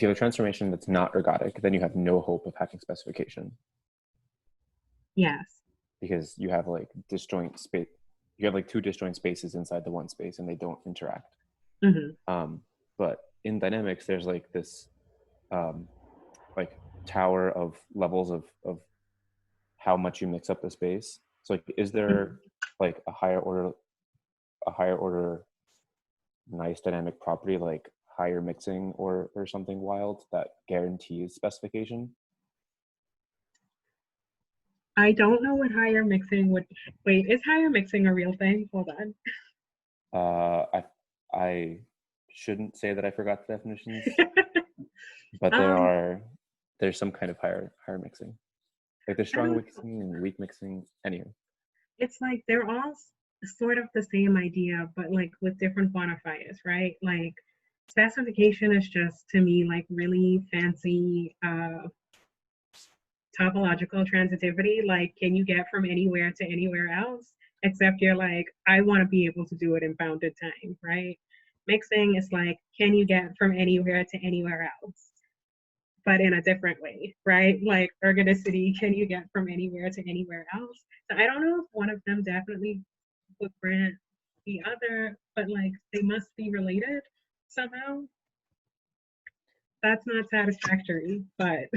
Speaker 3: you have a transformation that's not ergodic, then you have no hope of having specification.
Speaker 2: Yes.
Speaker 3: Because you have like disjoint space. You have like two disjoint spaces inside the one space, and they don't interact.
Speaker 2: Mm-hmm.
Speaker 3: But in dynamics, there's like this like tower of levels of how much you mix up the space. So like, is there like a higher order nice dynamic property like higher mixing or something wild that guarantees specification?
Speaker 2: I don't know what higher mixing would, wait, is higher mixing a real thing? Hold on.
Speaker 3: I shouldn't say that I forgot the definitions, but there's some kind of higher mixing. Like there's strong mixing and weak mixing. Anyway,
Speaker 2: it's like they're all sort of the same idea, but like with different quantifiers, right? Like specification is just to me like really fancy topological transitivity. Like, can you get from anywhere to anywhere else? Except you're like, I want to be able to do it in bounded time, right? Mixing is like, can you get from anywhere to anywhere else? But in a different way, right? Like ergodicity, can you get from anywhere to anywhere else? So I don't know if one of them definitely would grant the other, but like they must be related somehow. That's not satisfactory, but.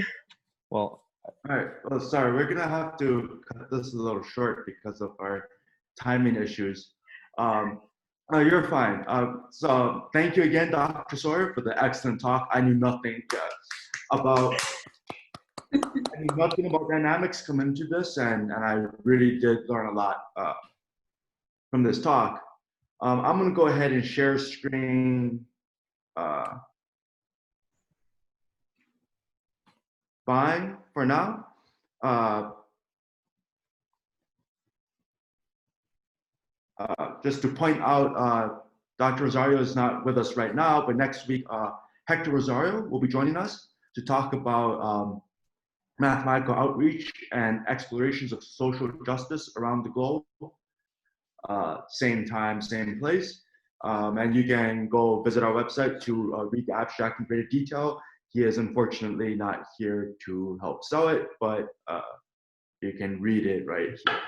Speaker 3: well.
Speaker 1: All right, well, sorry, we're gonna have to cut this a little short because of our timing issues. You're fine. So thank you again, Dr. Sawyer, for the excellent talk. I knew nothing about dynamics coming into this, and I really did learn a lot from this talk. I'm gonna go ahead and share screen. Fine for now. Just to point out, Dr. Rosario is not with us right now, but next week, Hector Rosario will be joining us to talk about mathematical outreach and explorations of social justice around the globe. Same time, same place. And you can go visit our website to read the abstract in greater detail. He is unfortunately not here to help sell it, but you can read it right here.